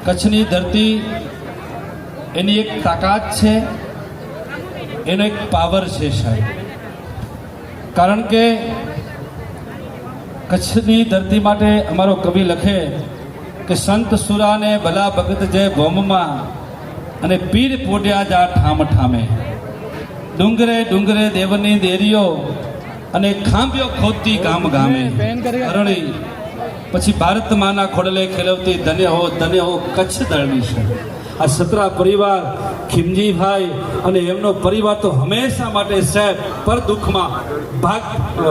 કચ્છની ધરતી એની એક તાકાત છે, એનો એક પાવર છે સાહેબ. કારણ કે કચ્છની ધરતી માટે અમારો કવિ લખે કે સંત સુરાને ભલા ભગત જય ભોમમાં અને પીર પોડ્યા જા ઠામ ઠામે, ડુંગરે ડુંગરે દેવની દેરીઓ અને ખાંભ્યો ખોદતી ગામ ગામે, અરળી પછી ભારત માના ખોડલે ખેલવતી ધન્ય હો કચ્છ દળની છે. આ સતરા પરિવાર ખીમજીભાઈ અને એમનો પરિવાર તો હંમેશા માટે સાહેબ પર દુઃખમાં ભાગ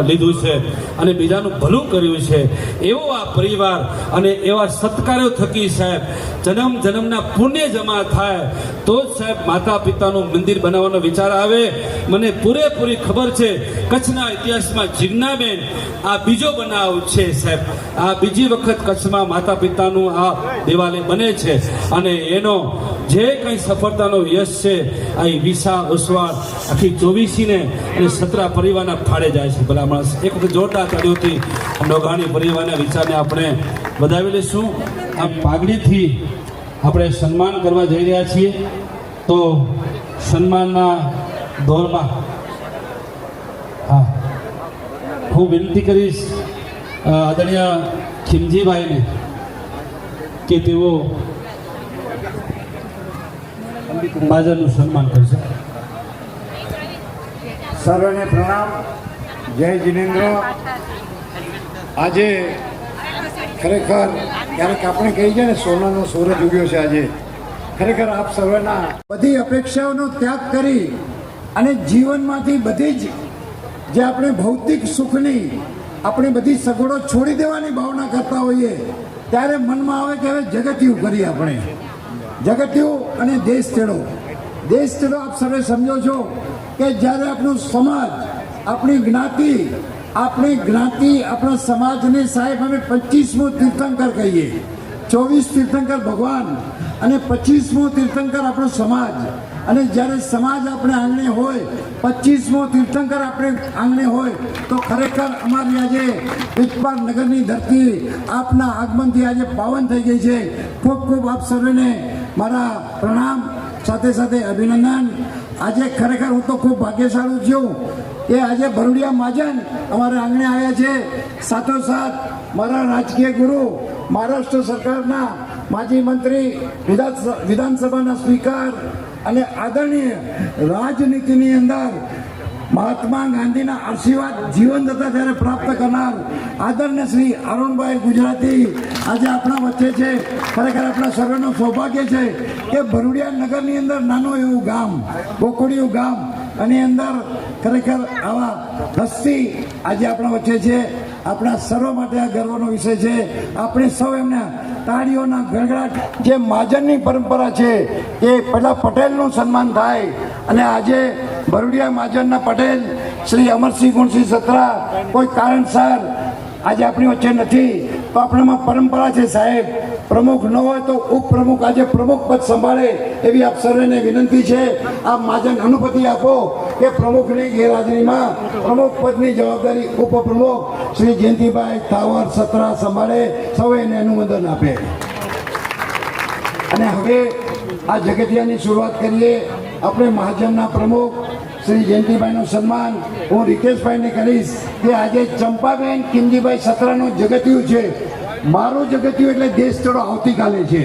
લીધું છે અને બીજાનું ભલું કર્યું છે. એવો આ પરિવાર અને એવા સત્કારો થકી સાહેબ જન્મ જન્મના પુણ્ય જમા થાય તો જ સાહેબ માતા પિતાનું મંદિર બનાવવાનો વિચાર આવે. મને પૂરેપૂરી ખબર છે કચ્છના ઇતિહાસમાં જીજ્ઞાબેન આ બીજો બનાવ છે સાહેબ. આ બીજી વખત કચ્છમાં માતા પિતાનું આ દેવાલય બને છે અને એનો જે કંઈ સફળતાનો યશ છે આ વિસા ઉસ્વાડ આખી 24ને અને સતરા પરિવારના ફાળે જાય છે. ભલા માણસ એક વખત જોરદાર તાળીઓથી નોઘાણી પરિવારના વિચારને આપણે વધાવી લઈશું. આ પાઘડીથી આપણે સન્માન કરવા જઈ રહ્યા છીએ. તો સન્માનના દોરમાં હા હું વિનંતી કરીશ આદરણીય ખીમજીભાઈને કે તેઓ બાજારનું સન્માન કરશે. સર્વને પ્રણામ, જય જિનેન્દ્ર. આજે ખરેખર ક્યારેક આપણે કહીએ છીએ ને સોનાનો સૂરજ ઉગ્યો છે. આજે ખરેખર આપ સર્વના બધી અપેક્ષાઓનો ત્યાગ કરી અને જીવનમાંથી બધી જ જે આપણે ભૌતિક સુખની આપણે બધી સગવડો છોડી દેવાની ભાવના કરતા હોઈએ ત્યારે મનમાં આવે કે હવે જગતિયું કરીએ. આપણે જગતિયું અને દેશ તેડો. દેશ તેડો આપ સર્વે સમજો છો કે જ્યારે આપણું સમાજ, આપણી જ્ઞાતિ આપણા સમાજને સાહેબ અમે 25મું તીર્થંકર કહીએ. 24 તીર્થંકર ભગવાન અને 25મું તીર્થંકર આપણો સમાજ. અને જ્યારે સમાજ આપણે આંગણે હોય, 25મો તીર્થંકર આપણે આંગણે હોય તો ખરેખર અમારી આજે વિજપાર નગરની ધરતી આપના આગમનથી આજે પાવન થઈ ગઈ છે. ખૂબ ખૂબ આપ સર્વેને મારા પ્રણામ, સાથે સાથે અભિનંદન. આજે ખરેખર હું તો ખૂબ ભાગ્યશાળી છું કે આજે ભરૂડિયા મહાજન અમારે આંગણે આવ્યા છે. સાથોસાથ મારા રાજકીય ગુરુ, મહારાષ્ટ્ર સરકારના માજી મંત્રી, વિધાનસભાના સ્પીકર અને આદરણીય રાજનીતિની અંદર મહાત્મા ગાંધીના આશીર્વાદ જીવન જતા ત્યારે પ્રાપ્ત કરનાર આદરણીય શ્રી અરુણભાઈ ગુજરાતી આજે આપણા વચ્ચે છે. ખરેખર આપણા સર્વેનું સૌભાગ્ય છે કે ભરૂડિયા નગરની અંદર નાનું એવું ગામ, બોકોડિયું ગામ અને અંદર ખરેખર આવા હસ્તી આજે આપણા વચ્ચે છે. આપણા સર્વ માટે આ ગર્વનો વિષય છે. આપણે સૌ એમના તાળીઓના ગળગળાટ. જે મહાજનની પરંપરા છે એ પહેલાં પટેલનું સન્માન થાય અને આજે ભરૂડિયા મહાજનના પટેલ શ્રી અમરસિંહ ગુણસિંહ સત્રા કોઈ કારણસર આજે આપણી વચ્ચે નથી તો આપણામાં પરંપરા છે સાહેબ, પ્રમુખ ન હોય તો ઉપપ્રમુખ આજે પ્રમુખ પદ સંભાળે એવી આપ સર્વેને વિનંતી છે. આપ મહાજન અનુમતિ આપો કે પ્રમુખની ગેરહાજરીમાં પ્રમુખ પદની જવાબદારી ઉપપ્રમુખ શ્રી જયંતિભાઈ ઠાવર સત્રા સંભાળે, સૌએ એને અનુમોદન આપે. અને હવે આ જગતિયાની શરૂઆત કરીએ. આપણે મહાજનના પ્રમુખ શ્રી જયંતિભાઈનું સન્માન હું રિકેશભાઈને કરીશ કે આજે ચંપાબેન ખીમજીભાઈ સત્રાનું જગતિયું છે. મારું જગતિયું એટલે દેશ ચડો આવતીકાલે છે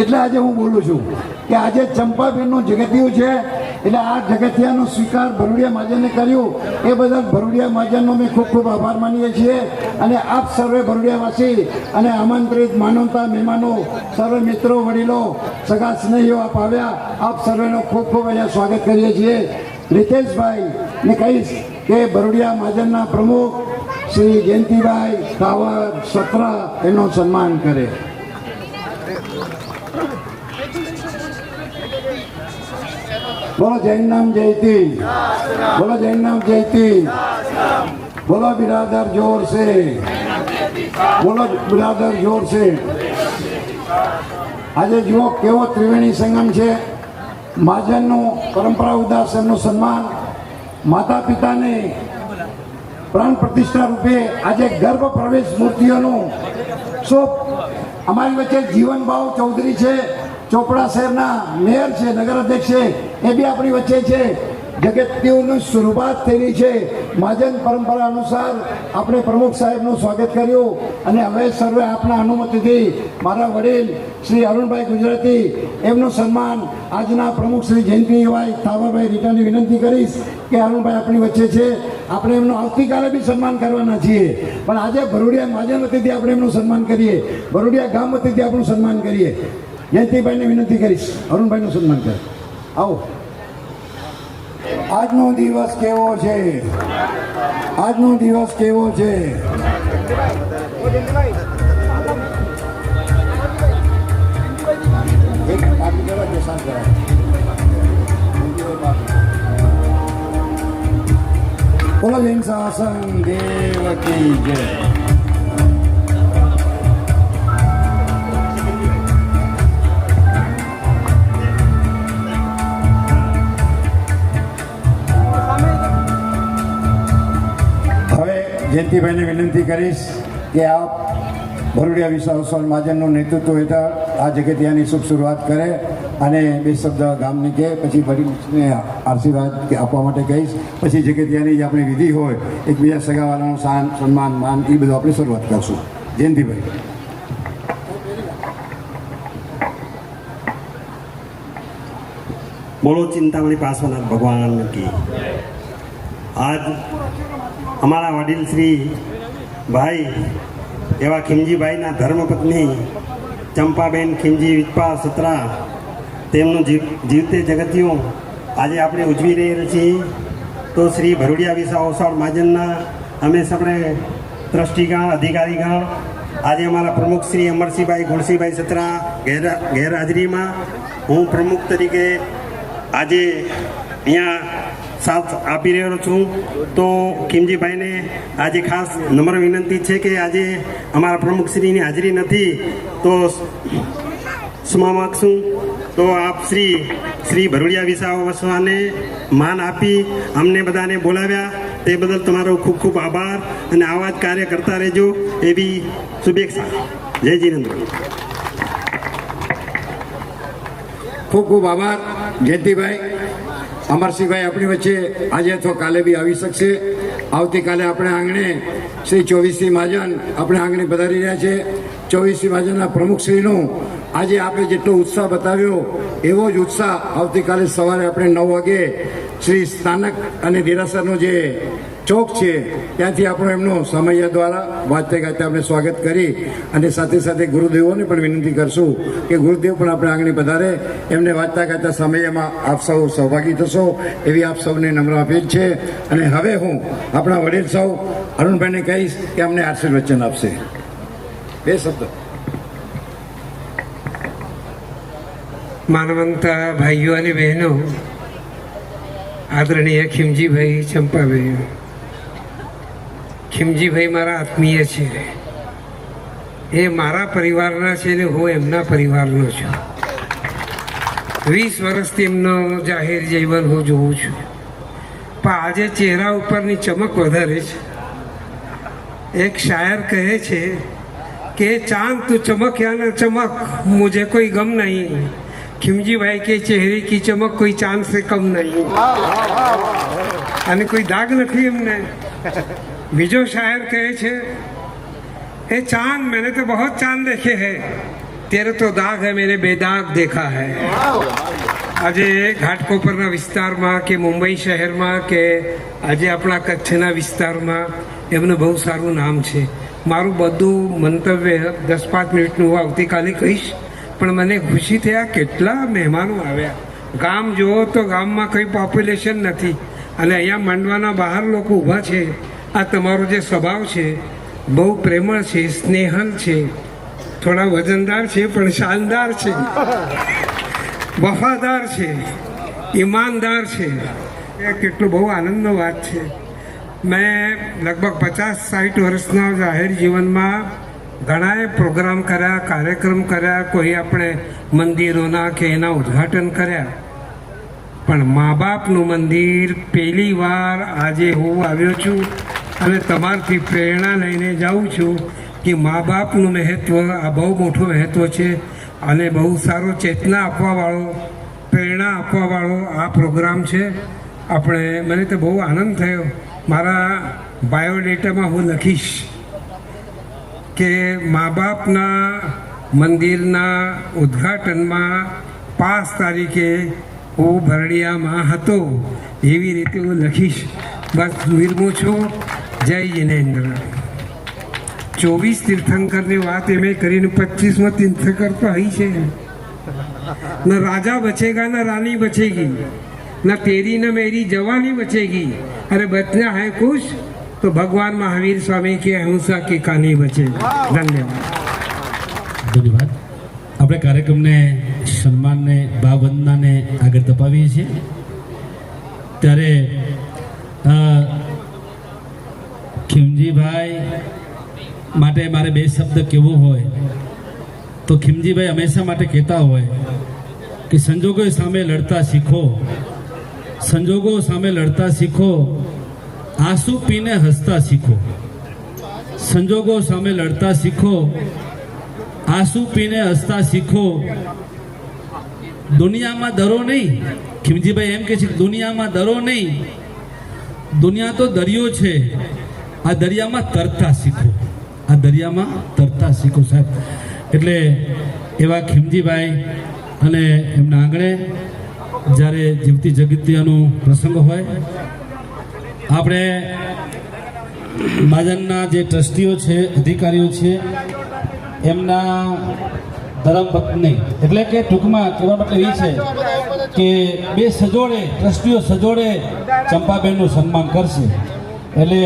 એટલે આજે હું બોલું છું કે આજે ચંપાબેનનું જગતિયું છે. એટલે આ જગતિયાનો સ્વીકાર ભરૂડિયા મહાજને કર્યું એ બદલ ભરૂડિયા મહાજનનો મેં ખૂબ ખૂબ આભાર માનીએ છીએ. અને આપ સર્વે ભરૂડિયાવાસી અને આમંત્રિત માનવતા મહેમાનો, સર્વે મિત્રો, વડીલો, સગા સ્નેહીઓ આપ આવ્યા, આપ સર્વેનો ખૂબ ખૂબ અહીંયા સ્વાગત કરીએ છીએ. રિતેશભાઈને કહીશ કે ભરૂડિયા મહાજનના પ્રમુખ શ્રી જયંતિભાઈ ઠાવર સત્રા એનું સન્માન કરે. બોલો જૈન નામ જયતી, બોલો જૈન નામ જયતી, બોલો બિરાદર જોર से, બોલો બિરાદર જોર से. આજે જુઓ કેવો ત્રિવેણી સંગમ છે. મહાજનનું પરંપરા ઉદાસનનું સન્માન, માતા પિતાને પ્રાણ પ્રતિષ્ઠા રૂપે આજે ગર્ભ પ્રવેશ મૂર્તિઓનું અમારી વચ્ચે જીવનભાવ ચૌધરી છે, ચોપડા શહેરના મેયર છે, નગર અધ્યક્ષ છે, એ બી આપણી વચ્ચે છે. જગતની શરૂઆત થયેલી છે. મહાજન પરંપરા અનુસાર આપણે પ્રમુખ સાહેબનું સ્વાગત કર્યું અને હવે સર્વે આપના અનુમતિથી મારા વડીલ શ્રી અરુણભાઈ ગુજરાતી એમનું સન્માન આજના પ્રમુખ શ્રી જયંતિભાઈ થાવરભાઈ રીટાની વિનંતી કરીશ કે અરુણભાઈ આપણી વચ્ચે છે. આપણે એમનું આવતીકાલે બી સન્માન કરવાના છીએ, પણ આજે ભરૂડિયા મહાજન વતીથી આપણે એમનું સન્માન કરીએ, ભરૂડિયા ગામ વતીથી આપણું સન્માન કરીએ. જયંતિભાઈને વિનંતી કરીશ અરુણભાઈનું સન્માન કરે. આવો. આજનો દિવસ કેવો છે? આજનો દિવસ કેવો છે? બોલો જૈન શાસન દેવ કી જય. જયંતિભાઈને વિનંતી કરીશ કે આપ ભરૂડિયા વિસાવસર મહાજનનું નેતૃત્વ હેઠળ આ જગતિયાની શુભ શરૂઆત કરે અને બે શબ્દ ગામની કહે, પછી વડીલને આશીર્વાદ આપવા માટે કહીશ. પછી જગતિયાની જે આપણી વિધિ હોય એકબીજા સગાવાલાનું શાન સન્માન માન એ બધું આપણે શરૂઆત કરશું. જયંતિભાઈ. બોલો ચિંતામણી પાર્શ્વનાથ ભગવાન કી. આજ અમારા વડીલ શ્રી ભાઈ એવા ખીમજીભાઈના ધર્મપત્ની ચંપાબેન ખીમજી વિજપા સત્રા તેમનું જીવતે જગતિયું આજે આપણે ઉજવી રહ્યા છીએ. તો શ્રી ભરૂડિયા વિસા ઓસાળ મહાજનના અમે સૌને ટ્રસ્ટીગણ અધિકારીગણ આજે અમારા પ્રમુખ શ્રી અમરસિંહભાઈ ગુણસિંહભાઈ સત્રા ગેરહાજરીમાં હું પ્રમુખ તરીકે આજે અહીંયા સાથ આપી રહ્યો છું. તો ખીમજીભાઈને આજે ખાસ નમ્ર વિનંતી છે કે આજે અમારા પ્રમુખશ્રીની હાજરી નથી તો ક્ષમા માગશું. તો આપ શ્રી ભરૂડિયા વિસા વસવાને માન આપી અમને બધાને બોલાવ્યા તે બદલ તમારો ખૂબ ખૂબ આભાર અને આવા જ કાર્ય કરતા રહેજો એવી શુભેચ્છા. જય જીનેન્દ્ર. ખૂબ ખૂબ આભાર જયંતિભાઈ. અમરસિંહભાઈ આપણી વચ્ચે આજે અથવા કાલે બી આવી શકશે. આવતીકાલે આપણે આંગણે શ્રી 24મી મહાજન આપણે આંગણે પધારી રહ્યા છે. 24મી મહાજનના પ્રમુખશ્રીનું આજે આપણે જેટલો ઉત્સાહ બતાવ્યો એવો જ ઉત્સાહ આવતીકાલે સવારે આપણે 9 વાગે શ્રી સ્થાનક અને દેરાસરનો જે ચોક છે ત્યાંથી આપણો એમનો સમય દ્વારા વાંચતે ગાતે આપણે સ્વાગત કરી અને સાથે સાથે ગુરુદેવોને પણ વિનંતી કરશું કે ગુરુદેવ પણ આપણે આંગણે પધારે, એમને વાંચતા ગાતા સમયમાં આપ સૌ સહભાગી થશો એવી આપ સૌને નમ્ર અપીલ છે. અને હવે હું આપણા વડીલ સૌ અરુણભાઈને કહીશ કે અમને આશીર્વચન વચન આપશે. બે શબ્દ. માનવંત ભાઈઓ અને બહેનો, આદરણીય ખીમજીભાઈ ચંપાભાઈ, ખીમજીભાઈ મારા આત્મીય છે. એ મારા પરિવારના છે ને હું એમના પરિવારનો છું. 20 વર્ષથી એમનો જાહેર જીવન હું જોઉં છું, પણ આજે ચહેરા ઉપરની ચમક વધારે છે. એક શાયર કહે છે કે ચાંદ તું ચમક યા ના ચમક મુझे कोई गम नहीं, खिमजी भाई के चेहरे की चमक कोई चांद से कम नहीं. અને કોઈ દાગ નથી એમને. બીજો શાયર કહે છે એ ચાંદ मैंने तो बहुत चांद देखे हैं, तेरे तो दाग है मैंने बेदाग देखा है. આજે ઘાટકોપરના વિસ્તારમાં કે મુંબઈ શહેરમાં કે આજે આપણા કચ્છના વિસ્તારમાં એમનું બહુ સારું નામ છે. મારું બધું મંતવ્ય 10-5 મિનિટનું હું આવતીકાલે કહીશ, પણ મને ખુશી થયા કેટલા મહેમાનો આવ્યા. ગામ જુઓ તો ગામમાં કંઈ પોપ્યુલેશન નથી અને અહીંયા માંડવાના બહાર લોકો ઊભા છે. આ તમારો જે સ્વભાવ છે બહુ પ્રેમળ છે, સ્નેહલ છે, થોડા વજનદાર છે પણ શાનદાર છે, વફાદાર છે, ઈમાનદાર છે. એ કેટલું બહુ આનંદનો વાત છે. મેં લગભગ 50-60 વર્ષના જાહેર જીવનમાં ઘણાએ પ્રોગ્રામ કર્યા, કાર્યક્રમ કર્યા, કોઈ આપણે મંદિરોના કે એના ઉદ્ઘાટન કર્યા, પણ મા બાપનું મંદિર પહેલી વાર આજે હું આવ્યો છું અને તમારથી પ્રેરણા લઈને જાઉં છું કે મા બાપનું મહત્ત્વ આ બહુ મોટું મહત્ત્વ છે અને બહુ સારો ચેતના આપવાવાળો, પ્રેરણા આપવાવાળો આ પ્રોગ્રામ છે. આપણે મને તો બહુ આનંદ થયો. મારા બાયોડેટામાં હું લખીશ કે મા બાપના મંદિરના ઉદ્ઘાટનમાં 5 તારીખે હું ભરડિયામાં હતો, એવી રીતે હું લખીશ. બસ વિરમું છું. જય જિનેન્દ્ર. 24 તીર્થંકરની વાત એમ કરીને 25મો તીર્થંકર તો અહીં છે. ન રાજા બચેગા ન રાની બચેગી, ન તેરી ન મેરી જવાની બચેગી, અરે બચના હૈ કુછ તો ભગવાન મહાવીર સ્વામી की अहिंसा की कहानी बचे. धन्यवाद. ધન્યવાદ. આપણે કાર્યક્રમને સન્માનને ભાવવંદનાને આગળ ધપાવીએ છીએ. ત્યારે ખીમજીભાઈ માટે મારે 2 શબ્દ કહેવો હોય તો ખીમજીભાઈ હંમેશા માટે કહેતા હોય કે સંજોગો સામે લડતા શીખો, સંજોગો સામે લડતા શીખો, આંસુ પીને હસતા શીખો. સંજોગો સામે લડતા શીખો, આંસુ પીને હસતા શીખો. દુનિયામાં ડરો નહીં. ખીમજીભાઈ એમ કહે છે કે દુનિયામાં ડરો નહીં, દુનિયા તો દરિયો છે, આ દરિયામાં તરતા શીખો, આ દરિયામાં તરતા શીખો. સાહેબ એટલે એવા ખીમજીભાઈ અને એમના આંગણે જ્યારે જીવતી જગતિયાનો પ્રસંગ હોય, આપણે મહાજનના જે ટ્રસ્ટીઓ છે, અધિકારીઓ છે, એમના ધર્મપત્ની એટલે કે ટૂંકમાં કહેવા મતલબ એ છે કે 2 સજોડે ટ્રસ્ટીઓ સજોડે ચંપાબેનનું સન્માન કરશે. એટલે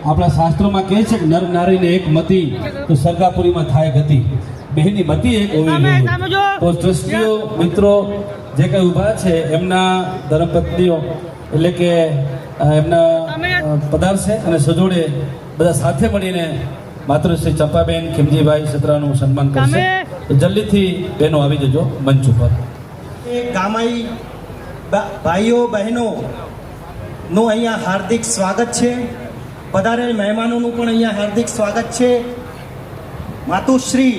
આપણા શાસ્ત્રોમાં કહે છે કે નર નારીને એક મતી તો સરગાપુરીમાં થાય ગતિ. બેની મતી એક હોવી જોઈએ. તો ટ્રસ્ટીઓ મિત્રો જે કંઈ ઊભા છે એમના ધર્મપત્નીઓ એટલે કે એમના પધારશે અને સજોડે બધા સાથે મળીને માતૃશ્રી ચંપાબેન ખીમજીભાઈ સત્રાનું સન્માન કરશે. તો જલ્દીથી બહેનો આવી જજો મંચ ઉપર. ગામાઈ ભાઈઓ બહેનો નું અહીંયા હાર્દિક સ્વાગત છે. પધારેલ મહેમાનોનું પણ અહીંયા હાર્દિક સ્વાગત છે. માતુશ્રી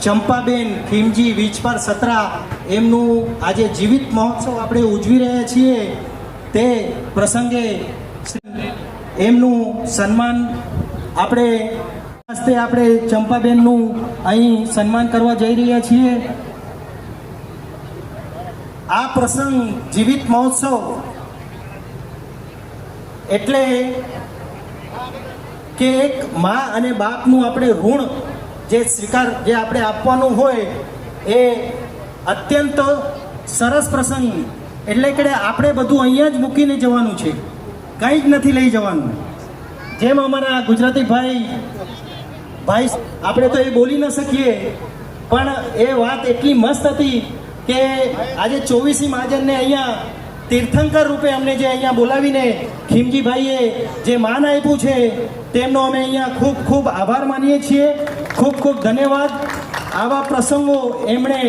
ચંપાબેન ખીમજી વિજપાર સત્રા એમનું આજે જીવિત મહોત્સવ આપણે ઉજવી રહ્યા છીએ. તે પ્રસંગે એમનું સન્માન આપણે ચંપાબેનનું અહીં સન્માન કરવા જઈ રહ્યા છીએ. આ પ્રસંગ જીવિત મહોત્સવ એટલે કે એક મા અને બાપનું આપણે ઋણ જે આપણે આપવાનું હોય એ અત્યંત સરસ પ્રસંગ. એટલે કે આપણે બધું અહીંયા જ મૂકીને જવાનું છે, કંઈ જ નથી લઈ જવાનું. જેમ અમારા ગુજરાતી ભાઈ આપણે તો એ બોલી ન શકીએ, પણ એ વાત એટલી મસ્ત હતી કે આજે 24મી મહાજનને અહીંયા તીર્થંકર રૂપે અમને જે અહીંયા બોલાવીને ખીમજીભાઈએ જે માન આપ્યું છે તેમનો અમે અહીંયા ખૂબ ખૂબ આભાર માનીએ છીએ. ખૂબ ખૂબ ધન્યવાદ. આવા પ્રસંગો એમણે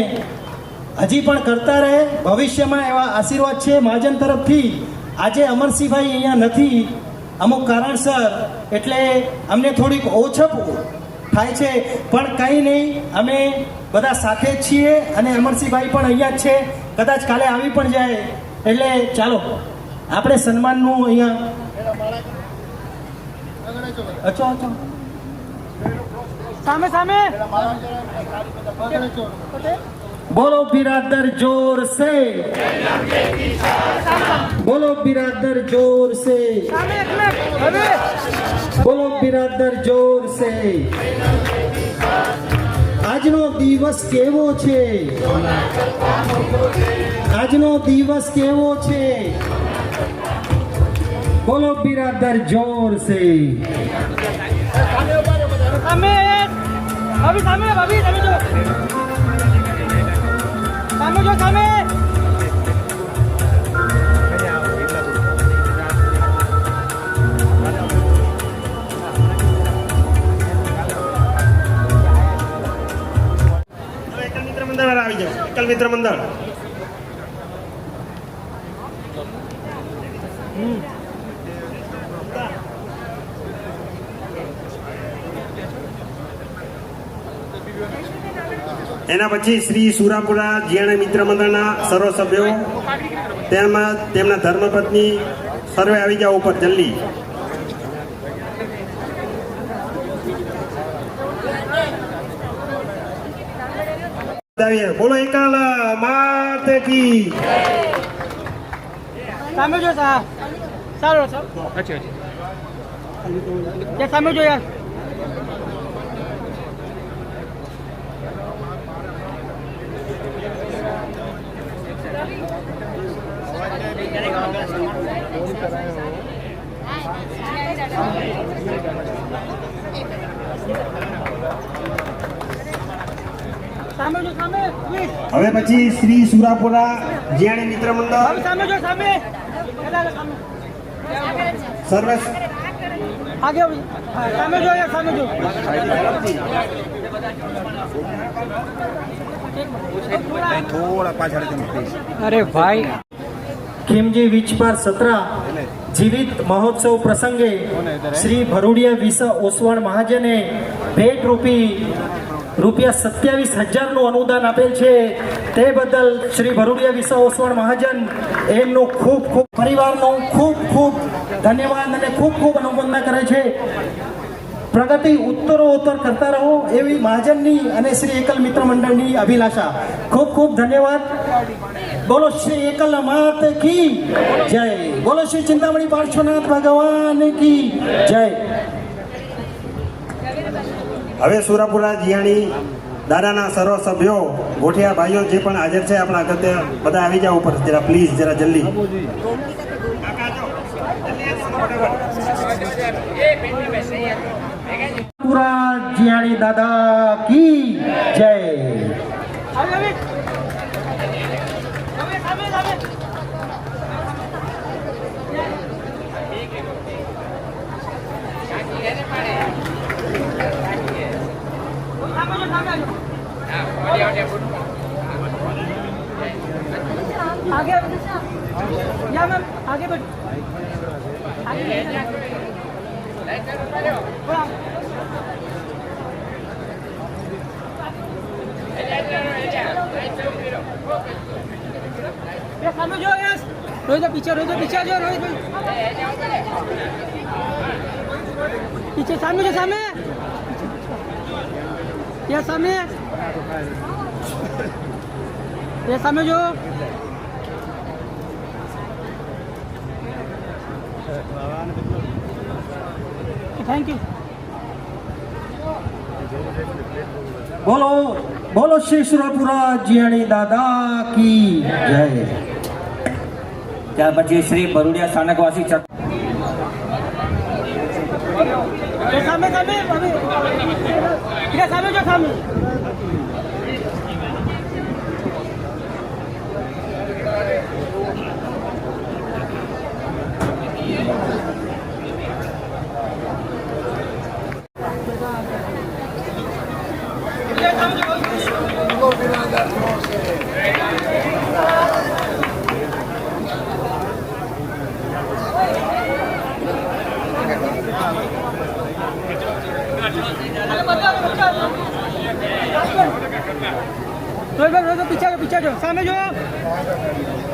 હજી પણ કરતા રહે, ભવિષ્યમાં એવા આશીર્વાદ છે મહાજન તરફથી. આજે અમરસિંહભાઈ અહીંયા નથી અમુક કારણસર, એટલે અમને થોડીક ઓછપ થાય છે, પણ કંઈ નહીં, અમે બધા સાથે જ છીએ અને અમરસિંહભાઈ પણ અહીંયા જ છે, કદાચ કાલે આવી પણ જાય. એટલે ચાલો આપણે સન્માનનું અહીંયા સામે બોલો બિરાદર જોર સે, બોલો બિરાદર જોર સે, બોલો બિરાદર જોર સે. આજનો દિવસ કેવો છે, આજનો દિવસ કેવો છે, બોલો બિરાદર જોર સે. આવી જાવ એકલ મિત્ર મંડળ. એના પછી શ્રી સુરાપુરા જીયાણી મિત્ર મંડળના સર્વ સભ્યો તેમના ધર્મપત્ની સર્વે આવી જાઓ ઉપર જલ્દી. બોલો એકાલ માત કી. સામે જો સારો સામે જો યાર. સામે જો સામે હવે પછી શ્રી સુરાપુરા જીયાણી મિત્ર મંડળ સામે જો સામે સર્વે આગે સામે જો યાર સામે જો. અરે ભાઈ ખીમજી વિચપાર સત્રા જીવિત મહોત્સવ પ્રસંગે શ્રી ભરૂડિયા વિસ ઓસવાણ મહાજને ભેટ રૂપી ₹27,000નું અનુદાન આપેલ છે. તે બદલ શ્રી ભરૂડિયા વિસ ઓસવાણ મહાજન એમનું ખૂબ ખૂબ પરિવારનો ખૂબ ખૂબ ધન્યવાદ અને ખૂબ ખૂબ અનુમોદના કરે છે. પ્રગતિ ઉત્તરોત્તર કરતા રહો એવી મહાજનની અને શ્રી એકલ મિત્ર મંડળની અભિલાષા. ખૂબ ખૂબ ધન્યવાદ. બોલો શ્રી એકલ માત કી જય. બોલો શ્રી ચિંતામણી પાર્શ્વનાથ ભગવાન કી જય. હવે સુરાપુરા જીયાણી દાદાના સર્વ સભ્યો ગોઠિયા ભાઈઓ જે પણ હાજર છે આપણા અગત્ય બધા આવી જાઓ ઉપર જરા પ્લીઝ જરા જલ્દી. પૂરા જીયાણી દાદા કી જય. आगे या मैम आगे बढ़ आगे सामने जो यस रोहित पीछे जो रोहित पीछे सामने जो सामने ये सामने जो थैंक यू. બોલો બોલો શ્રી સુરાપુરા જીયાણી દાદા કી જય. ત્યાર પછી શ્રી ભરૂડિયા સ્થાનકવાસી सामने सामने इधर सामने जो सामने रोहित पीछे जो सामने जो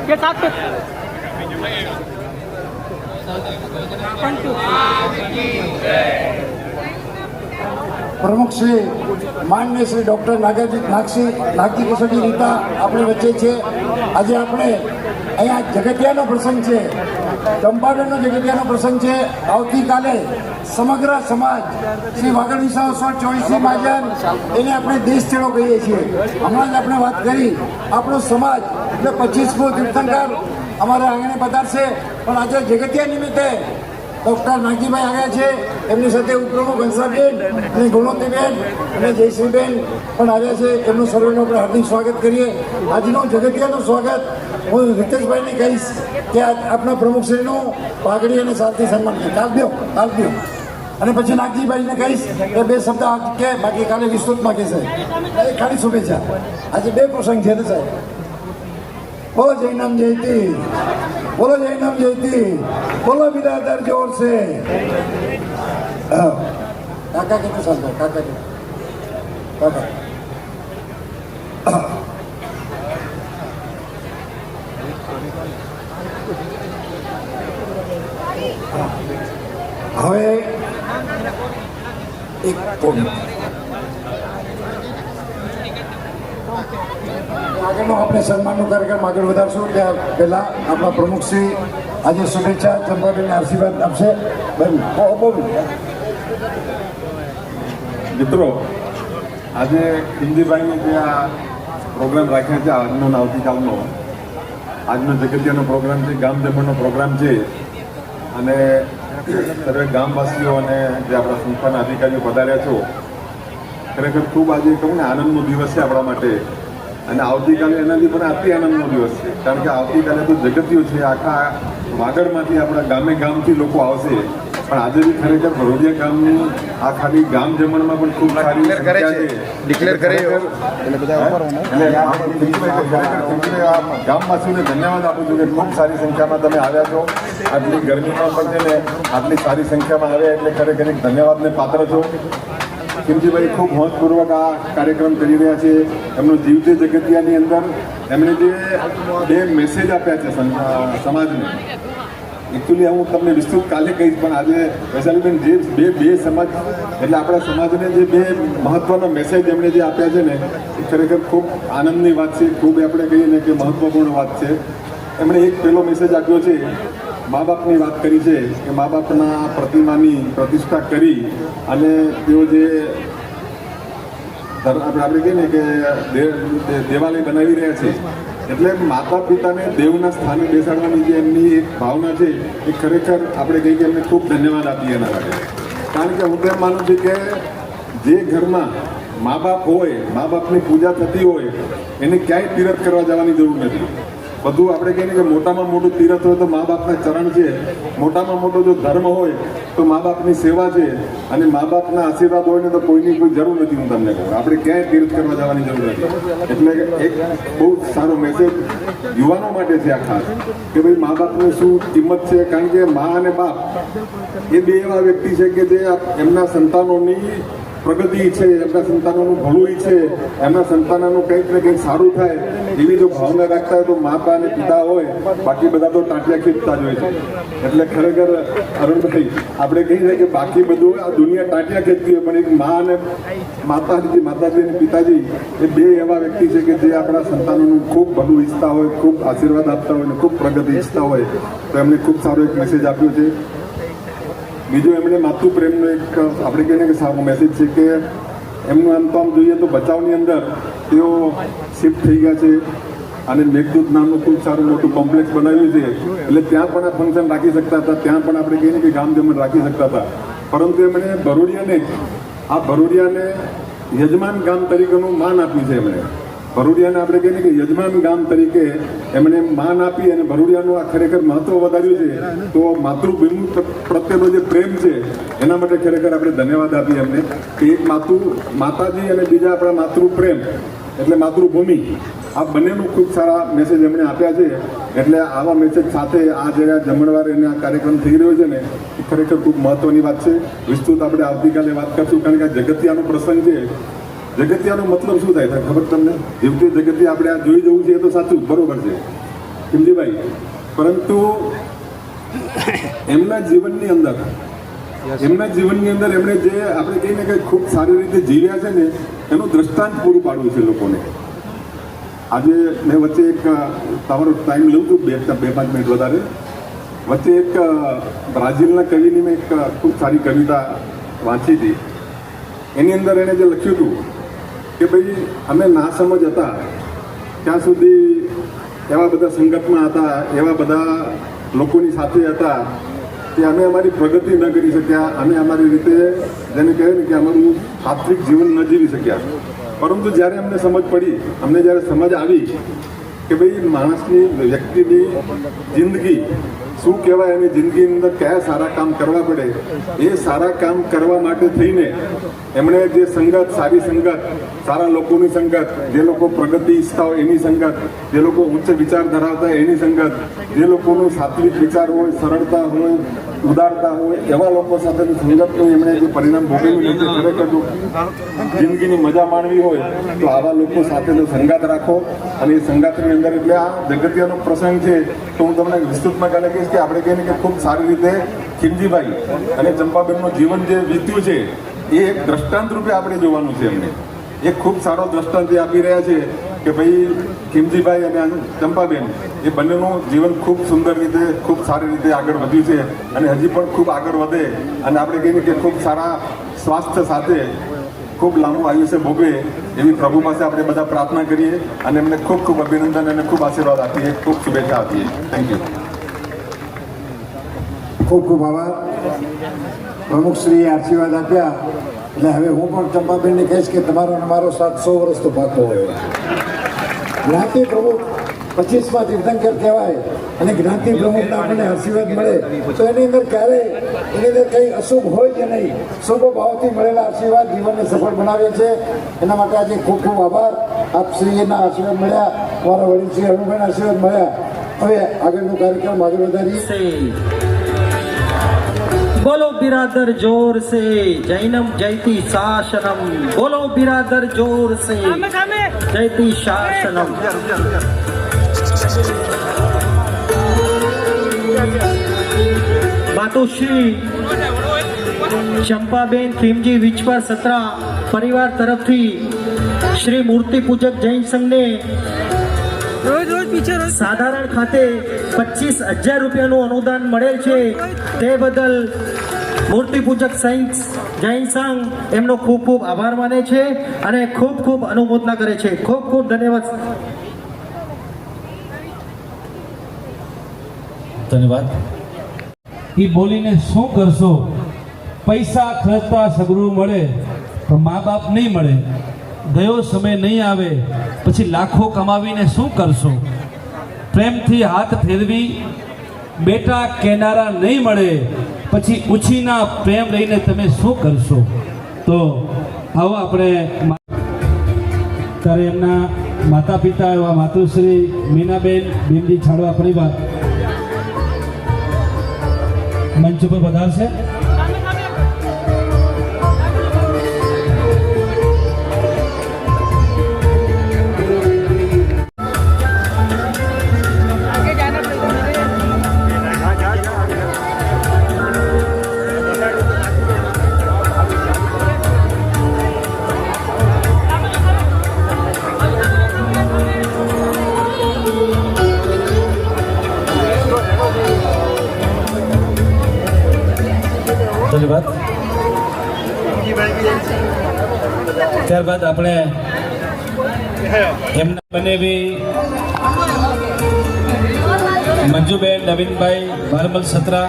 ये साथ पे પ્રમુખ શ્રી માનનીય શ્રી ડૉક્ટર નાગજી કેશવજી રીતા આપણી વચ્ચે છે. આજે આપણે અહીંયા જગતિયાનો પ્રસંગ છે, ચંપારણનો જગતિયાનો પ્રસંગ છે. આવતીકાલે સમગ્ર સમાજ શ્રી વાગડ વિસા ઓસવાણ 24મી મહાજન એને આપણે દેશ છેડો કહીએ છીએ. હમણાં જ આપણે વાત કરી આપણો સમાજ એટલે 25મો તીર્થંકર અમારા આંગણે પધારશે. પણ આજે જગતિયા નિમિત્તે ડૉક્ટર નાગજીભાઈ આવ્યા છે, એમની સાથે ઉપપ્રમુખ ઘનશ્યામબેન અને ગુણવંતીબેન અને જયશ્રીબેન પણ આવ્યા છે. એમનું સર્વેનું આપણે હાર્દિક સ્વાગત કરીએ. આજનું જગતિયાનું સ્વાગત હું રિતેશભાઈને કહીશ કે આપણા પ્રમુખશ્રીનું પાઘડી અને સાલથી સન્માન કરે. કાલ દો અને પછી નાગજીભાઈને કહીશ કે 2 શબ્દ કે બાકી કાલે વિસ્તૃતમાં કહેશે. એ ખાલી શુભેચ્છા. આજે 2 પ્રસંગ છે ને સાહેબ. બોલો જયનામ જયતી, બોલો જયનામ જયતી, બોલો બિરાદર જોર છે. કાકા કેટલું સાલ કાકા હવે એક આગળનો આપણે સન્માનનો કાર્યક્રમ આગળ વધારશું ત્યાં પહેલા આપણા પ્રમુખશ્રી આજે શુભેચ્છા ચંપાબેનને આશીર્વાદ આપશે. મિત્રો, આજે ખીમજીભાઈને જે આ પ્રોગ્રામ રાખ્યા છે આજનો ને આવતીકાલનો, આજનો જગતિયાનો પ્રોગ્રામ છે, ગામ જમણનો પ્રોગ્રામ છે અને સર્વે ગામવાસીઓ અને જે આપણા સંસ્થાના અધિકારીઓ પધાર્યા છો, ખરેખર ખૂબ આજે કહું ને આનંદનો દિવસ છે આપણા માટે. અને આવતીકાલે એનાથી પણ અતિ આનંદનો દિવસ છે, કારણ કે આવતીકાલે તો જગતિયો છે, આખા વાગડમાંથી આપણા ગામે ગામથી લોકો આવશે. પણ આજે બી ખરેખર ભરોડિયા ગામની આ ખાલી ગામ જમણમાં પણ ખૂબ સારી સંખ્યા છે. ડિક્લેર કરે ગામવાસીઓને ધન્યવાદ આપું છું કે ખૂબ સારી સંખ્યામાં તમે આવ્યા છો. આટલી ગરમીમાં પણ છે ને આટલી સારી સંખ્યામાં આવ્યા એટલે ખરેખર એક ધન્યવાદને પાત્ર છો. ખીમજીભાઈ ખૂબ હોંશપૂર્વક આ કાર્યક્રમ કરી રહ્યા છે. એમનો જીવતે જગતિયાની અંદર એમણે જે બે મેસેજ આપ્યા છે સમાજને, એકચ્યુઅલી હું તમને વિસ્તૃત કાલે કહીશ, પણ આજે વૈશાલીબેન જે બે સમાજ એટલે આપણા સમાજને જે બે મહત્વનો મેસેજ એમણે જે આપ્યા છે ને એ ખરેખર ખૂબ આનંદની વાત છે, ખૂબ આપણે કહીએ ને કે મહત્વપૂર્ણ વાત છે. એમણે એક પહેલો મેસેજ આપ્યો છે, મા બાપની વાત કરી છે કે મા બાપના પ્રતિમાની પ્રતિષ્ઠા કરી અને તેઓ જે આપણે કહીએ ને કે દેવાલય બનાવી રહ્યા છે, એટલે માતા પિતાને દેવના સ્થાને બેસાડવાની જે એમની એક ભાવના છે એ ખરેખર આપણે કહીએ કે એમને ખૂબ ધન્યવાદ આપીએ એના માટે. કારણ કે હું તો એમ માનું છું કે જે ઘરમાં મા બાપ હોય, મા બાપની પૂજા થતી હોય, એને ક્યાંય તીરથ કરવા જવાની જરૂર નથી. બધું આપણે કહીએ કે મોટામાં મોટું તીરથ હોય તો મા બાપના ચરણ છે, મોટામાં મોટો જો ધર્મ હોય તો મા બાપની સેવા છે, અને મા બાપના આશીર્વાદ હોય ને તો કોઈની કોઈ જરૂર નથી. હું તમને કહું, આપણે ક્યાંય તીર્થ કરવા જવાની જરૂર નથી. એટલે એક બહુ સારો મેસેજ યુવાનો માટે છે આ ખાસ, કે ભાઈ મા બાપની શું કિંમત છે. કારણ કે મા અને બાપ એ બે એવા વ્યક્તિ છે કે જે એમના સંતાનોની પ્રગતિ ઈચ્છે, એમના સંતાનોનું ભલું ઈચ્છે, એમના સંતાનોનું કંઈક ને કંઈક સારું થાય એવી જો ભાવના રાખતા હોય તો માતા અને પિતા હોય, બાકી બધા તો ટાંટિયા ખીચતા જ હોય છે. એટલે ખરેખર અરુણભાઈ આપણે કહીએ કે બાકી બધું આ દુનિયા ટાંટિયા ખેંચતી હોય, પણ એક મા અને માતાજી અને પિતાજી એ બે એવા વ્યક્તિ છે કે જે આપણા સંતાનોનું ખૂબ ભલું ઈચ્છતા હોય, ખૂબ આશીર્વાદ આપતા હોય અને ખૂબ પ્રગતિ ઈચ્છતા હોય. તો એમને ખૂબ સારો એક મેસેજ આપ્યો છે. બીજું એમણે માતૃ પ્રેમનો એક આપણે કહીએ કે સારો મેસેજ છે કે એમનું આમ તો આમ જોઈએ તો બચાવની અંદર તેઓ શિફ્ટ થઈ ગયા છે અને મેઘદૂત નામનું ખૂબ સારું મોટું કોમ્પ્લેક્સ બનાવ્યું છે. એટલે ત્યાં પણ આ ફંક્શન રાખી શકતા હતા, ત્યાં પણ આપણે કહીએ કે ગામ જમણ રાખી શકતા હતા. પરંતુ એમણે ભરોડિયાને યજમાન ગામ તરીકેનું માન આપ્યું છે. એમણે ભરોડિયાને આપણે કહીએ કે યજમાન ગામ તરીકે એમણે માન આપી અને ભરોડિયાનું આ ખરેખર મહત્વ વધાર્યું છે. તો માતૃભૂમિ પ્રત્યેનો જે પ્રેમ છે એના માટે ખરેખર આપણે ધન્યવાદ આપીએ એમને કે એક માતાજી અને બીજા આપણા માતૃપ્રેમ એટલે માતૃભૂમિ, આ બંનેનું ખૂબ સારા મેસેજ એમણે આપ્યા છે. એટલે આવા મેસેજ સાથે આ જે જમણવાર એને આ કાર્યક્રમ થઈ રહ્યો છે ને એ ખરેખર ખૂબ મહત્વની વાત છે. વિસ્તૃત આપણે આવતીકાલે વાત કરશું, કારણ કે આ જગતિયાનો પ્રસંગ છે. જગતિયાનો મતલબ શું થાય ખબર તમને? જેવતે જગતિયા આપણે આ જોઈ જવું છે એ તો સાચું બરોબર છે ખીમજીભાઈ, પરંતુ એમના જીવનની અંદર એમણે જે આપણે કહીને કે ખૂબ સારી રીતે જીવ્યા છે ને એનું દ્રષ્ટાંત પૂરું પાડવું છે લોકોને. આજે મેં વચ્ચે એક તમારો ટાઈમ લઉં છું 2-5 મિનિટ વધારે. વચ્ચે એક બ્રાઝિલના કવિની મેં એક ખૂબ સારી કવિતા વાંચી હતી. એની અંદર એણે જે લખ્યું હતું કે ભાઈ અમે ના સમજ હતા ત્યાં સુધી એવા બધા સંગતમાં હતા, એવા બધા લોકોની સાથે હતા કે અમે અમારી પ્રગતિ ન કરી શક્યા, અમે અમારી રીતે જેને કહે ને કે અમારું સાત્વિક જીવન ન જીવી શક્યા. પરંતુ જ્યારે અમને સમજ પડી, અમને જ્યારે સમજ આવી કે ભાઈ માણસની વ્યક્તિની જિંદગી શું કહેવાય, એની જિંદગીની અંદર કયા સારા કામ કરવા પડે, એ સારા કામ કરવા માટે થઈને એમણે જે સંગત, સારી સંગત, સારા લોકોની સંગત, જે લોકો પ્રગતિ ઈચ્છતા હોય એની સંગત, જે લોકો ઉચ્ચ વિચાર ધરાવતા હોય એની સંગત, જે લોકોનો સાત્વિક વિચાર હોય, સરળતા હોય, ઉદારતા હોય એવા લોકો સાથેની સંગતનું એમણે જે પરિણામ ભોગવ્યું છે ખરેખર જો જિંદગીની મજા માણવી હોય તો આવા લોકો સાથેનો સંગાત રાખો. અને એ સંગાતની અંદર એટલે આ જગતિયાનો પ્રસંગ છે તો હું તમને વિસ્તૃતમાં કહે કહીશ કે આપણે કહીએ કે ખૂબ સારી રીતે ખીમજીભાઈ અને ચંપાબેનનું જીવન જે વીત્યું છે એ એક દ્રષ્ટાંત રૂપે આપણે જોવાનું છે. એમને એક ખૂબ સારો દ્રષ્ટાંત આપી રહ્યા છે કે ભાઈ ખીમજીભાઈ અને ચંપાબેન એ બંનેનું જીવન ખૂબ સુંદર રીતે ખૂબ સારી રીતે આગળ વધ્યું છે અને હજી પણ ખૂબ આગળ વધે અને આપણે કહીએ કે ખૂબ સારા સ્વાસ્થ્ય સાથે ખૂબ લાંબુ આયુષ્ય ભોગવે એવી પ્રભુ પાસે આપણે બધા પ્રાર્થના કરીએ અને એમને ખૂબ ખૂબ અભિનંદન અને ખૂબ આશીર્વાદ આપીએ, ખૂબ શુભેચ્છા આપીએ. Thank you. ખૂબ ખૂબ આભાર. પ્રમુખશ્રીએ આશીર્વાદ આપ્યા એટલે હવે હું પણ ચંપાબેનને કહીશ કે તમારો અને મારો 700 વર્ષ તો પાકો હોય. જ્ઞાતિ પ્રમુખ 25માં તીર્થંકર કહેવાય અને જ્ઞાતિ પ્રમુખના આપણને આશીર્વાદ મળે તો એની અંદર ક્યારેય એની અંદર કંઈ અશુભ હોય કે નહીં, શુભ ભાવથી મળેલા આશીર્વાદ જીવનને સફળ બનાવે છે. એના માટે આજે ખૂબ ખૂબ આભાર. આપ શ્રીના આશીર્વાદ મળ્યા, અમારા વડીલ શ્રી અરુણભાઈના આશીર્વાદ મળ્યા. હવે આગળનો કાર્યક્રમ આગળ વધારીએ. बोलो बिरादर जोर से जैनम जयती शासनम. बोलो बिरादर जोर से जयती शासनम. मातोश्री चंपाबेन खीमजी विचपर सत्रा परिवार तरफथी श्री मूर्ति पूजक जैन संघ ने साधारण खाते 25,000 રૂપિયાનું અનુદાન મળેલ છે. તે બદલ મૂર્તિ પૂજક જૈન સંઘ એમનો ખૂબ ખૂબ આભાર માને છે અને ખૂબ ખૂબ અનુમોદના કરે છે. ખૂબ ખૂબ ધન્યવાદ. ધન્યવાદ. એ બોલીને શું કરશો? પૈસા ખર્ચતા સગરું મળે પણ મા બાપ નહીં મળે. ગયો સમય નહીં આવે પછી લાખો કમાવીને શું કરશો? પ્રેમથી હાથ ફેરવી બેટા કેનારા નહીં મળે પછી ઉછીના પ્રેમ લઈને તમે શું કરશો? તો આવો આપણે ત્યારે એમના માતા પિતા એવા માતુશ્રી મીનાબેન ભીમજી છાડવા પરિવાર મંચ ઉપર પધારશે. ધન્યવાદ. ત્યારબાદ આપણે એમના બનેવી મંજુબેન નવીનભાઈ ભારમલ સત્રા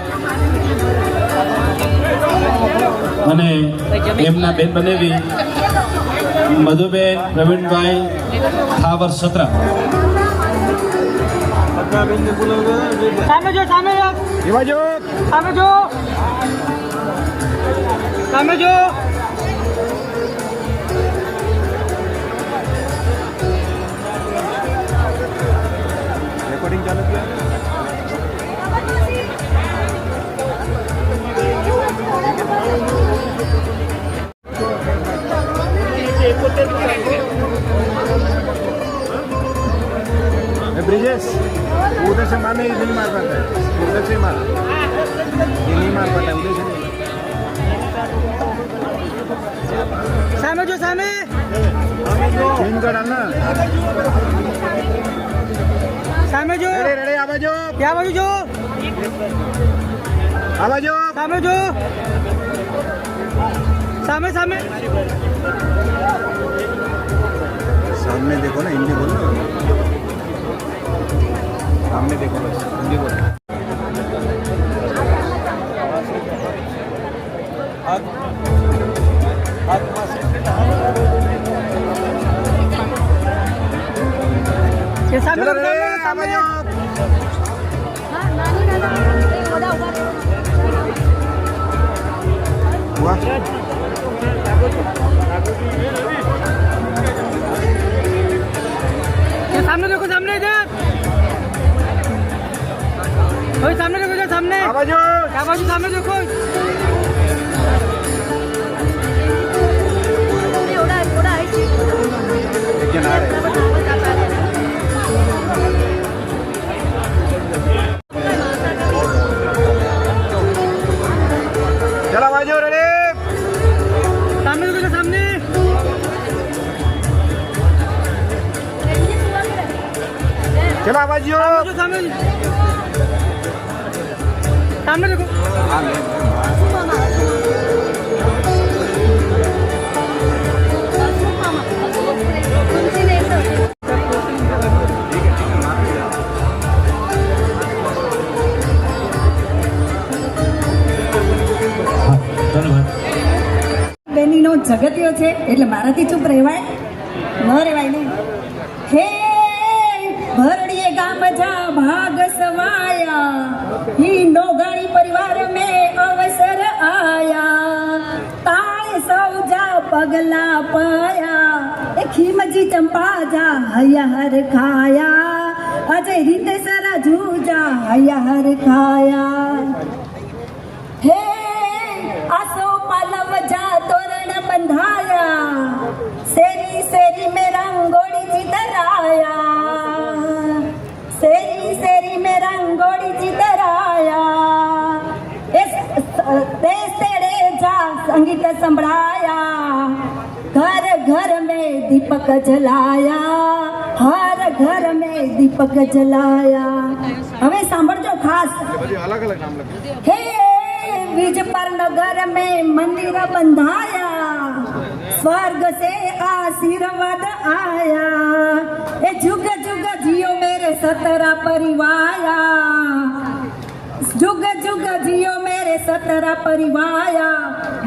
અને એમના બેન બનેવી મધુબેન પ્રવીણભાઈ થાવર સત્રા. સામે જો સામે જો સામે જો સામે જો. રેકોર્ડિંગ ચાલુ किया. ब्रिजेश उधर से मारने इधर नहीं मार पाता है, उधर से मार, ये नहीं मार पाता उधर से. सामे जो सामे चेंज कर डालना. सामे जो रेडी आवा जो क्या बाजू जो आवा जो सामे जो सामे सामे सामने देखो ना, हिंदी बोलो. सामने देखो ना, हिंदी बोलो. चलो रे आवा जो. हुआ सामने देखो, सामने इधर ओए सामने देखो जो सामने આ બાજુ क्या बाजू सामने देखो ચલા બાજુ રેડી सामने देखो जो सामने ચલા બાજુ जो सामने सामने देखो બેનીનો જગતિયો છે એટલે મારાથી ચૂપ રહેવાય ન રહેવાય ને હે ભરડીએ ગામ જા ભાગ સવાયા હી નોગાણી પરિવાર મે અવસર આયા તાય સૌ જા પગલા પાયા એ ખીમજી ચંપા જા હૈયા હર ખાયા અજય રીતે સરા જૂજા હૈયા હર ખાયા હે આસો પાલવ જા તોરણ બંધાયા શેરી શેરી મે રંગોળી ચિતરાયા શેરી શેરી મે રંગોળી ચિતરાયા તે સેડે જા સંગીત સંભળાયા घर घर में दीपक जलाया हर घर में दीपक जलाया હવે સાંભળજો ખાસ અલગ અલગ નામ લખે હે बीज पर नगर में मंदिर बंधाया स्वर्ग से आशीर्वाद आया ए जुग जुग जियो मेरे सतरा परिवाया जुग जुग जियो मेरे सतरा परिवाया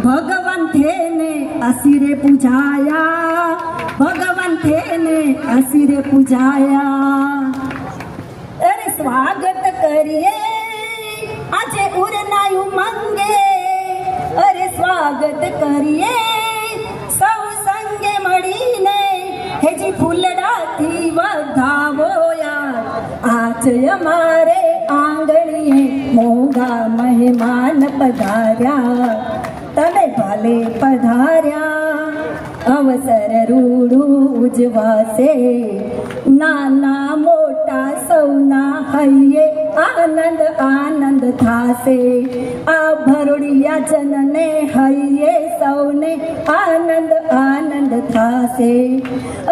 भगवान थे ने असिरे पूजाया भगवान थे ने असिरे पूजाया अरे स्वागत करिए આજે ઉરનાયું મંગે અરે સ્વાગત કરીએ સૌ સંગે મળીને હેજી ફૂલડાથી વધાવો યાર આજ અમારે આંગણીએ મોંઘા મહેમાન પધાર્યા તમે ભલે પધાર્યા અવસર રૂડું ઉજવાશે નાના મોટા સૌના હૈયે આનંદ આનંદ થાશે આ ભરોડિયા જનને હૈયે સૌને આનંદ આનંદ થાશે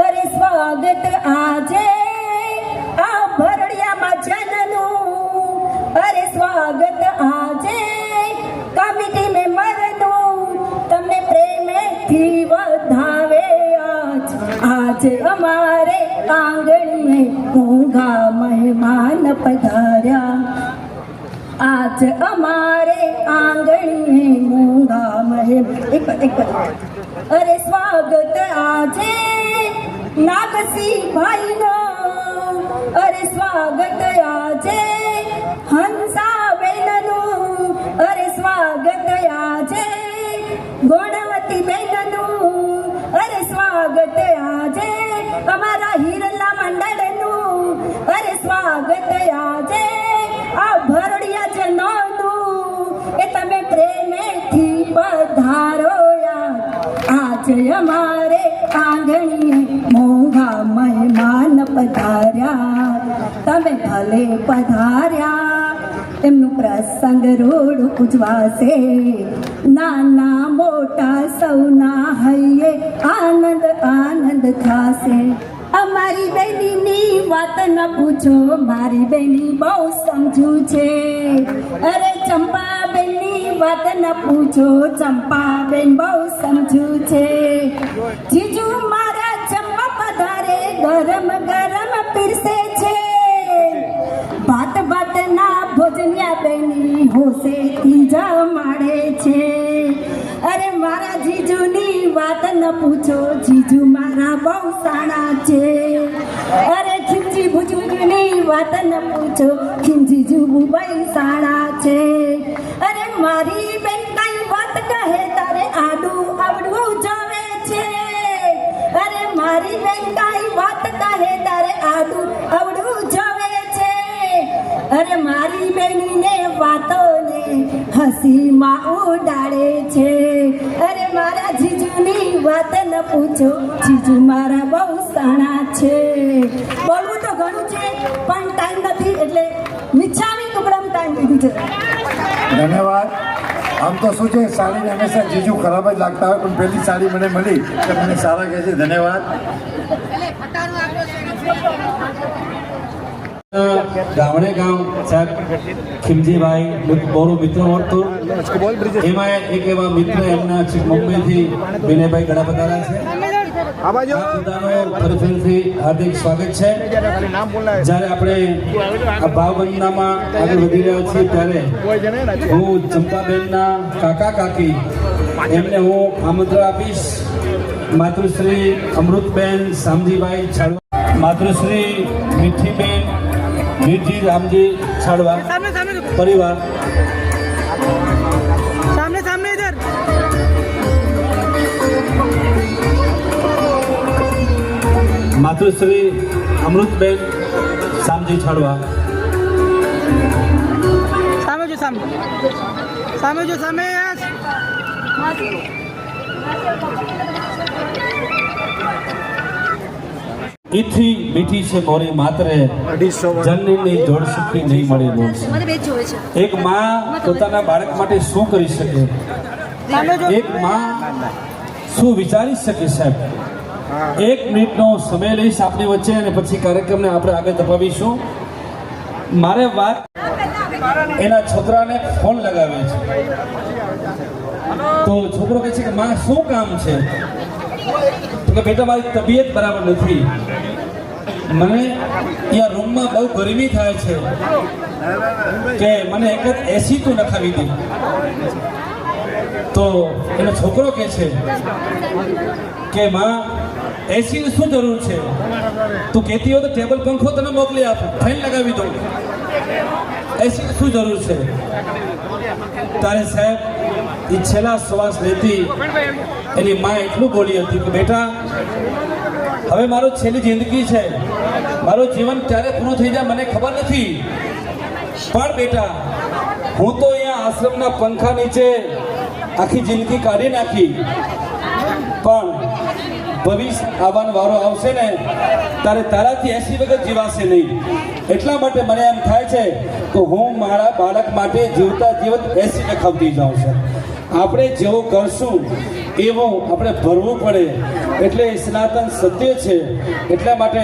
અરે સ્વાગત આજે આ ભરોડિયામાં જનનું અરે સ્વાગત આજે કમિટી મેમ્બરનું તમને પ્રેમેથી વધાવે आज हमारे आंगन में मोंघा मेहमान पधार्या आज हमारे आंगन में मोंघा मेहमान एक अरे स्वागत આજે નાગસી ભાઈ નો અરે સ્વાગત આજે હંસા બેનનું અરે સ્વાગત આજે ગુણવતી બેનનું અરે સ્વાગત આજે અમારા હિરલા મંડળનું અરે સ્વાગત આજે આ ભરડિયા જનોનું એ તમે પ્રેમેથી પધારો યાર આજે અમારે આંગણીએ મોંઘા મહેમાન પધાર્યા તમે ભલે પધાર્યા એમનું પ્રસંગ રોડ ઉજવાશે નાના મોટા સૌના હૈયે આનંદ આનંદ થાશે અમારી બેનીની વાત ન પૂછો મારી બેની બહુ સમજુ છે અરે ચંપાબેનની વાત ન પૂછો ચંપાબેન બહુ સમજુ છે જીજુ મારા ચંપા પધારે ગરમ ગરમ પીરસે છે ભાત ભાતના ભોજનિયા બેની હોશેથી જમાડે છે અરે મારા જીજુની વાત ન પૂછો જીજુ મારા બહુ સાણા છે અરે ખીમજી ભુજુની વાત ન પૂછો ખીમજી જુબુ બહુ સાણા છે અરે મારી બેન કઈ વાત કહે તારે આડું આવડવું જોવે છે અરે મારી બેન કઈ વાત કહે તારે આડું આવડવું જોવે છે અરે મારી બહેનીને વાતોને હસીમાં ઉડાડે છે. અરે મારા જીજુની વાત ન પૂછો, જીજુ મારા બહુ સાણા છે. બોલવું તો ઘણું છે પણ ટાઈમ નથી, એટલે મિચ્છામી ટુકડામાં ટાઈમ દીધી છે. ધન્યવાદ. આમ તો શું છે, સાડીને હંમેશા જીજુ ખરાબ જ લાગતા હોય, પણ પહેલી સાડી મને મળી તો મને સારા કહે છે. ધન્યવાદ. ગામડે ગામ સાહેબ ખીમજીભાઈ મારો મિત્ર હતો. એમાં એક એવા મિત્ર એમના મુંબઈથી વિનયભાઈ ઘણા બધા છે. ફરીથી હાર્દિક સ્વાગત છે. જ્યારે આપણે આ ભાવબંધનામાં આગળ વધી રહ્યા છીએ ત્યારે હું ચંપાબેનના કાકા કાકી એમને હું આમંત્રણ આપીશ. માતૃશ્રી અમૃતબેન શામજીભાઈ છાડવા, માતૃશ્રી મીઠીબેન મીઠી રામજી છાડવા પરિવાર, માતૃશ્રી અમૃતબેન શામજી છાડવા, ઈથી મીઠી છે મોરી માતરે, જનની જોડ સુખી નહીં મળે બોલ. એક માં પોતાના બાળક માટે શું કરી શકે, એક માં શું વિચારી શકે સાહેબ. 1 મિનિટનો સમય લઈશ આપણી વચ્ચે અને પછી કાર્યક્રમને આપણે આગળ ધપાવીશું. મારે વાત એના છોકરાને ફોન લગાવે છે તો છોકરો કહે છે કે માં શું કામ છે, તો કે બેટા મારી તબિયત બરાબર નથી, મને અહીંયા રૂમમાં બહુ ગરમી થાય છે કે મને એક જ એસી તું નખાવી દે. તો એનો છોકરો કહે છે કે માં એસીની શું જરૂર છે, તું કહેતી હોય તો ટેબલ પંખો તને મોકલી આપું, ફેન લગાવી દઉં, એસીની શું જરૂર છે. તારે સાહેબ એ છેલ્લા શ્વાસ લેતી એની માં એટલું બોલી હતી કે બેટા હવે મારો છેલ્લી જિંદગી છે, મારું જીવન ક્યારે પૂરું થઈ જાય મને ખબર નથી, પણ બેટા હું તો અહીંયા આશ્રમના પંખા નીચે આખી જિંદગી કાઢી નાખી, પણ ભવિષ્ય આવવાનો વારો આવશે ને તારે તારાથી 80 વખત જીવાશે નહીં. એટલા માટે મને એમ થાય છે કે હું મારા બાળક માટે જીવતા જીવત 80 નખાવતી જાઉં છું. આપણે જેવું કરશું એવું આપણે ભરવું પડે, એટલે સનાતન સત્ય છે. એટલા માટે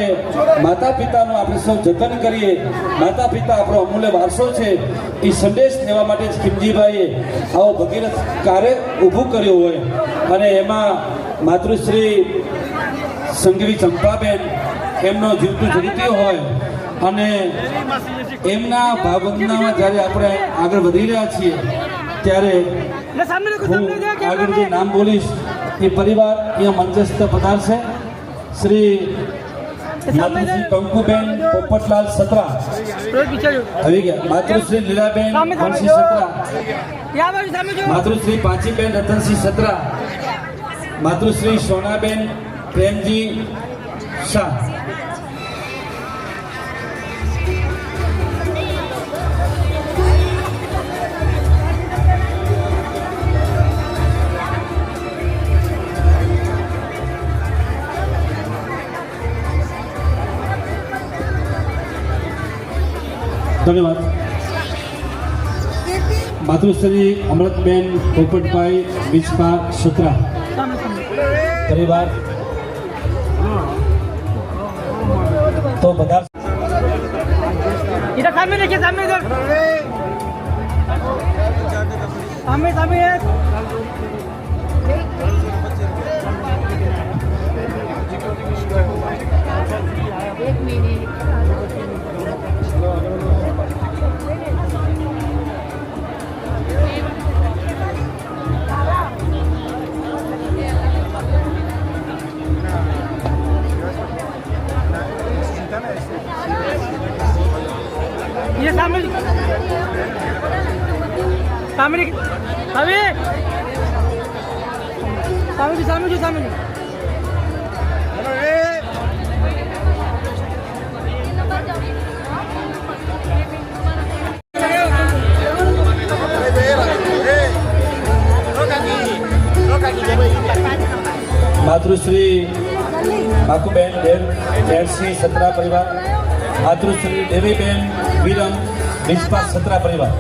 માતા પિતાનું આપણે સૌ જતન કરીએ. માતા પિતા આપણો અમૂલ્ય વારસો છે. એ સંદેશ લેવા માટે જ ખીમજીભાઈએ આવો ભગીરથ કાર્ય ઊભું કર્યું હોય, અને એમાં માતૃશ્રી સંઘવી ચંપાબેન એમનો જીવતું જગતી હોય, અને એમના ભાવબંધનામાં જ્યારે આપણે આગળ વધી રહ્યા છીએ ત્યારે હું આગળ જે નામ બોલીશ એ પરિવાર અહીંયા મંચસ્થ પધારશે. શ્રી માતૃશ્રી કંકુબેન પોપટલાલ સત્રા આવી ગયા, માતૃશ્રી લીલાબેન વંશી સત્રા, માતૃશ્રી પાંચીબેન રતનસિંહ સત્રા, માતૃશ્રી સોનાબેન પ્રેમજી શાહ. ધન્યવાદ. માતૃશ્રી અમૃતબેન પોપટભાઈ વિજપા સુત્રા પરિવાર તો બધા सामने देखिए, सामने इधर सामने सामने है. ये सामने सामने अभी सामने सामने માતૃશ્રી બાકુબેન દેરસિંહ સત્રા પરિવાર, માતૃશ્રી દેવીબેન વિરમ વિસ્પા સત્રા પરિવાર,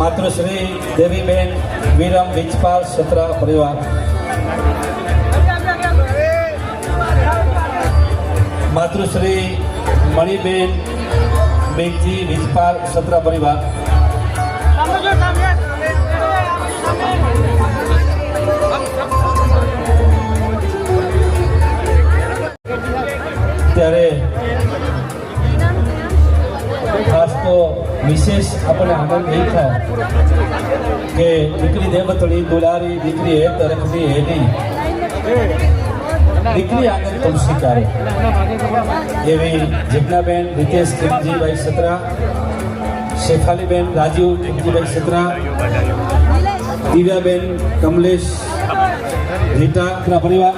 માતૃશ્રી દેવીબેન વિરમ વિજપાલ સત્રા પરિવાર, માતૃશ્રી મણિબેન બેગજી વિજપાલ સત્રા પરિવાર, ત્યારે ખાસ તો વિશેષ આપણને આનંદ એ થાય કે દીકરી દેવતળી દુલારી દીકરી હે તરફની હે નહીં, દીકરી આગળ તુલસી કારે એવી જિજ્ઞાબેન રીતેશ કિમજીભાઈ સત્રા, શેફાલીબેન રાજીવ કિમજીભાઈ સત્રા, દિવ્યાબેન કમલેશ રીટા પરિવાર,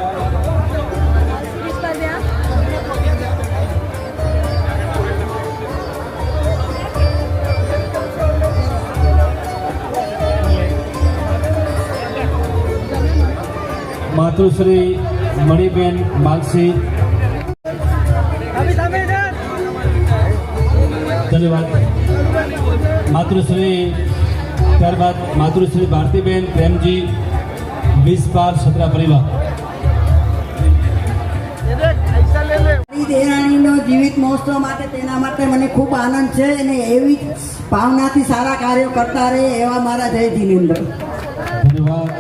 માતૃશ્રી મણિબેન માલસી, ધન્યવાદ. માતૃશ્રી ત્યારબાદ માતૃશ્રી ભારતીબેન પ્રેમજી વિસ્પાલ સત્રા પરિવાર, દેરાણીનો જીવિત મહોત્સવ માટે તેના માટે મને ખૂબ આનંદ છે અને એવી ભાવનાથી સારા કાર્યો કરતા રહે એવા મારા જય જીનેન્દ્ર. ધન્યવાદ.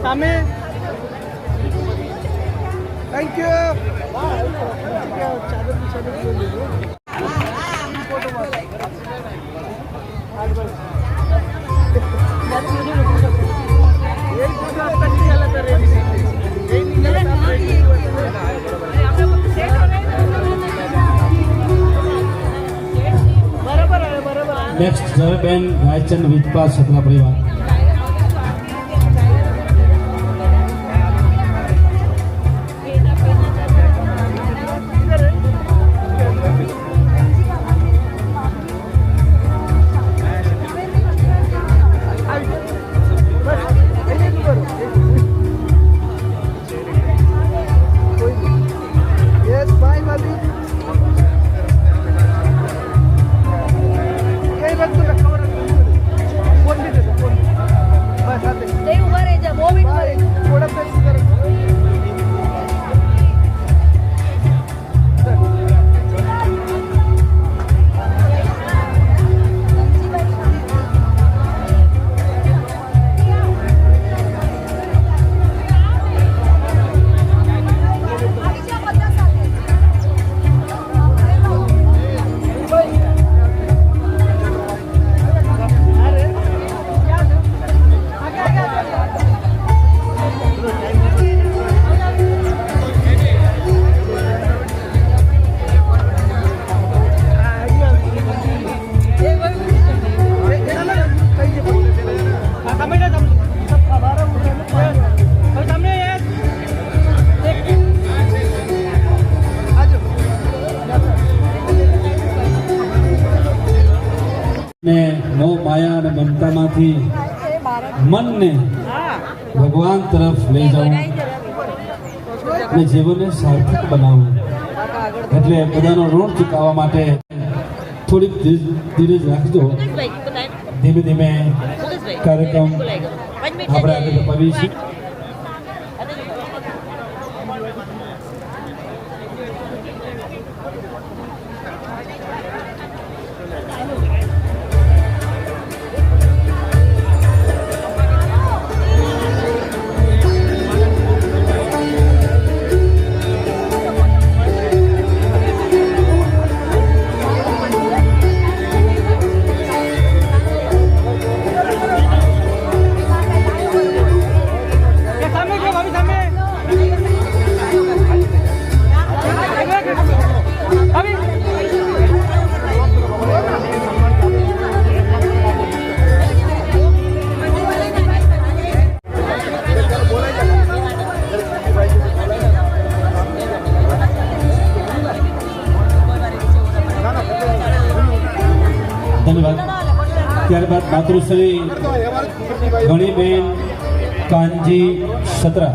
સામે thank you. Next Zaverben Raichand વિજપાલ સત્રા પરિવાર, ને મોહ માયા અને મમતામાંથી મનને ભગવાન તરફ લઈ જવું અને જીવનને સાર્થક બનાવવું. એટલે બધાનો ઋણ ચૂકવવા માટે થોડીક ધીરજ રાખજો. ધીમે ધીમે કાર્યક્રમ આપણે આગળ અપાવીશું. ધન્યવાદ. ત્યારબાદ માતૃશ્રી ગણીબેન કાનજી સત્રા.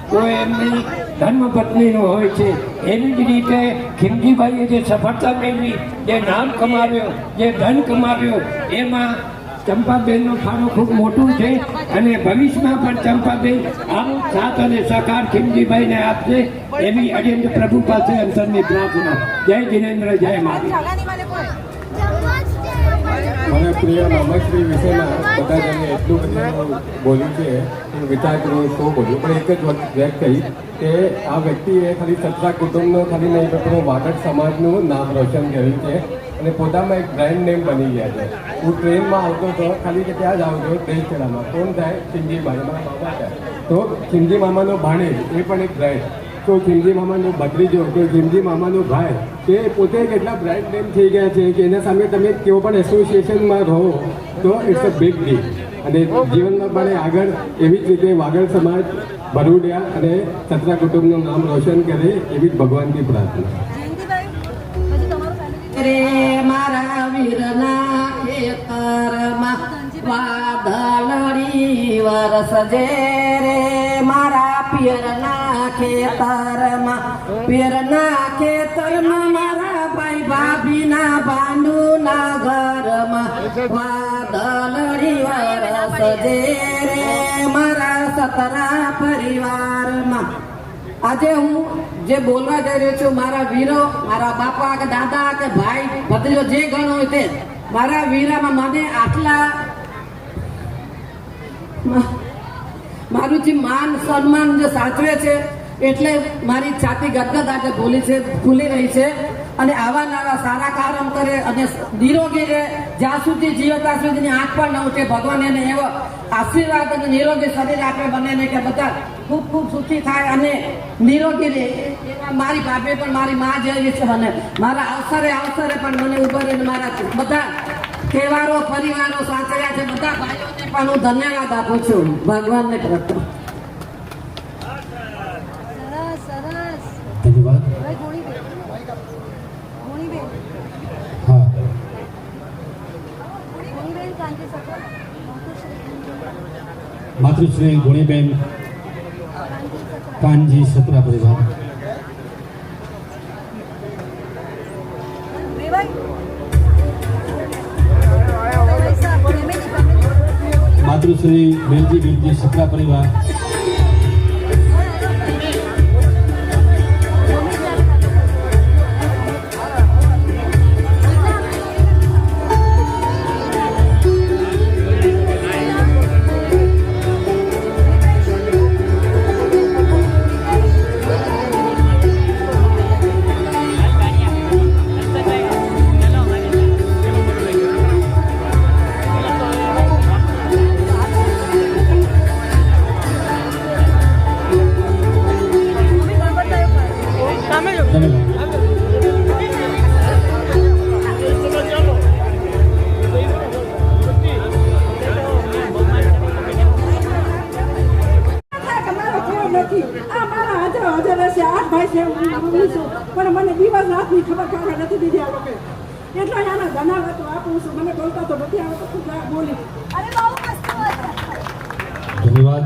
તો એમની ધર્મપત્નીનો હોય છે. એવી જ રીતે ખીમજીભાઈએ જે સફળતા મેળવી, જે નામ કમાવ્યો, જે ધન કમાવ્યો, એમાં ચંપાબેનનો ફાળો ખૂબ મોટું છે અને ભવિષ્યમાં પણ ચંપાબેન આવો સાથ અને સહકાર ખીમજીભાઈને આપશે એવી અજેન્દ્ર પ્રભુ પાસે અંતરની પ્રાર્થના. જય જિનેન્દ્ર, જય માતા. મને પ્રિય મામાશ્રી વિશેમાં બધા જણે એટલું બધું બોલ્યું છે કે વિચાર કર્યો શું બોલ્યું, પણ એક જ વાત વ્યક્ત થઈ કે આ વ્યક્તિએ ખાલી સત્રા કુટુંબનો ખાલી નહીં પણ વાગડ સમાજનું નામ રોશન કર્યું છે અને પોતામાં એક બ્રાન્ડ નેમ બની ગયા છે. હું ટ્રેનમાં આવતો હતો, ખાલી કે ત્યાં જ આવતો દેશખેડામાં કોણ થાય? ખીમજી ભાઈ, મારા બાબા થાય. તો ખીમજી મામાનો ભાણેજ એ પણ એક બ્રાન્ડ. તો ખીમજી મામાનો ભત્રીજો કે ખીમજી મામાનો ભાઈ તે પોતે કેટલા બ્રાન્ડ નેમ થઈ ગયા છે કે એના સામે તમે કેવો પણ એસોસિએશનમાં રહો તો ઇટ્સ અ બિગ ડીલ. અને જીવનમાં પણ આગળ એવી જ રીતે વાગડ સમાજ, ભરૂડિયા અને સત્રા કુટુંબનું નામ રોશન કરે એવી જ ભગવાનની પ્રાર્થના. રે મારા વીરના ખેતરમાં વાદળડી વરસજે રે મારા પિયરના ખેતરમાં, પિયરના ખેતરમાં મારા ભાઈ ભાભીના ભાંડુના ઘરમાં વાદળડી વરસજે રે મારા સતરા પરિવારમાં. આજે હું જે બોલવા જઈ રહ્યો છું, મારા વીરો, મારા બાપા કે દાદા કે ભાઈ ભત્રીજો જે ગણ હોય તે મારા વીરામાં મને આટલા મારું જે માન સન્માન જે સાચવે છે એટલે મારી છાતી ગદગદ આજે ફૂલી રહી છે. અને આવા નવા સારા કામ કરે અને નિરોગી રહે, જ્યાં સુધી જીવે ત્યાં સુધીની આંખ પણ ન ઉઠે. ભગવાન એને એવો આશીર્વાદ અને નિરોગી શરીર આપે બંનેને કે બધા ખૂબ ખૂબ સુખી થાય અને નિરોગી રહે. મારી ભાભી પણ મારી મા જેવી છે અને મારા અવસરે પણ મને ઉભા રહીને મારા બધા તહેવારો પરિવારો સાચવ્યા છે. બધા ભાઈઓને પણ હું ધન્યવાદ આપું છું ભગવાનને પ્રત્યે. ધન્યવાદ. હા, માતૃશ્રી ગુણીબેન કાનજી સત્રા પરિવાર. માતૃશ્રી બેલજી બિરજી સત્રા પરિવાર. પણ મને દિવસ રાતની ખબર કાઢવા નથી દીધી આ લોકો. એટલા આના ધનાવતો આપું છું. મને બોલતા તો નથી આવડતું, બોલી. ધન્યવાદ.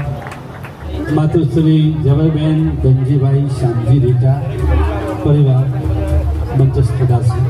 માતૃશ્રી જવરબેન ગંજીભાઈ શામજી રીટા પરિવાર મંચસ્થ દાસી.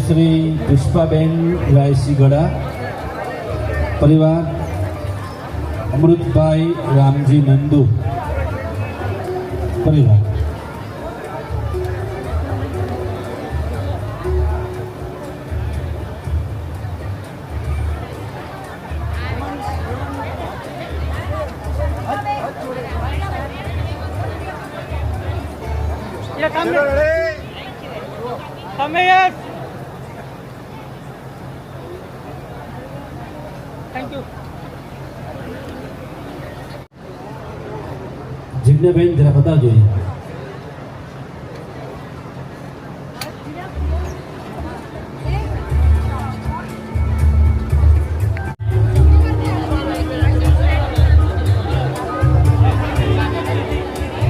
શ્રી પુષ્પાબેન રાયસી ગડા પરિવાર, અમૃતભાઈ રામજી નંદુ પરિવાર, જીજ્ઞાબેન જરા બતાવજો.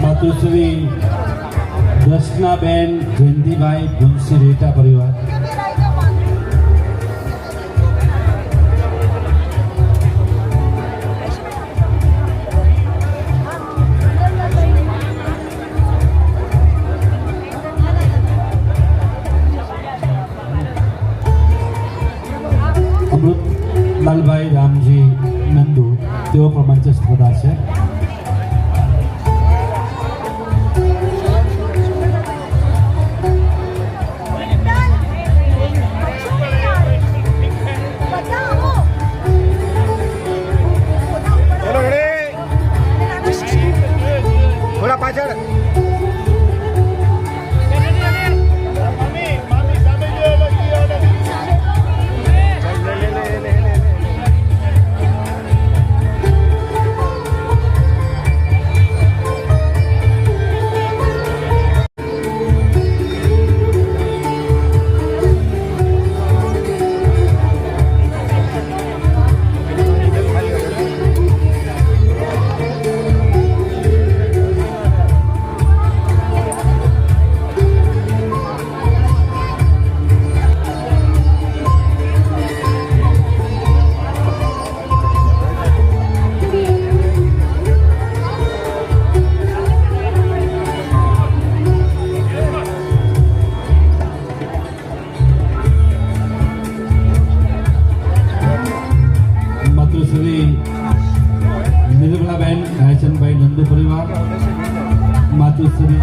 માતુશ્રી દર્શનાબેન જયંતિભાઈ ભુંસી રેટા પરિવાર, અમૃતલાલભાઈ રામજી નંદુ તેઓ પણ મંચસ્થ પધારશે. થોડા પાછળ નિર્મલાબેન રાયચંદભાઈ નંદુ પરિવાર, માતુશ્રી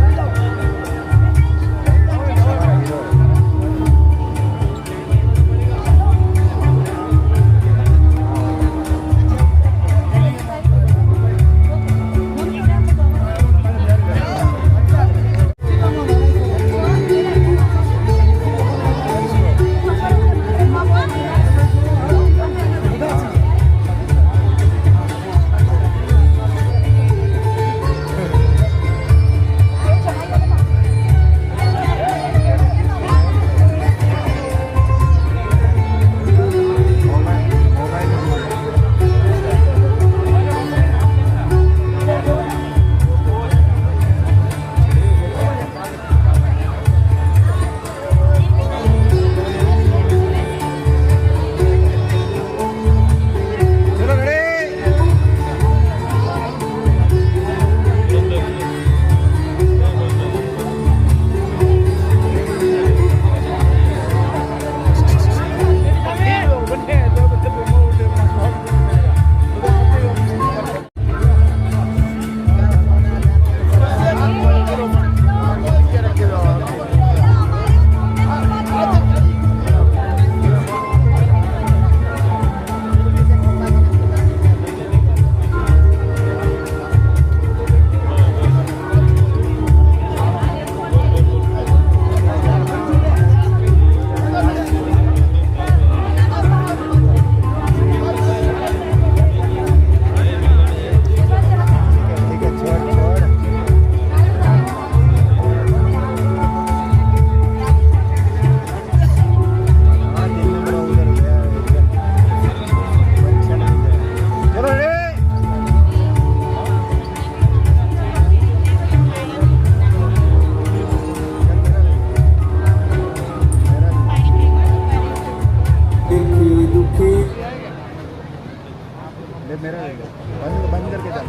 બંધ કરકે ચાલ.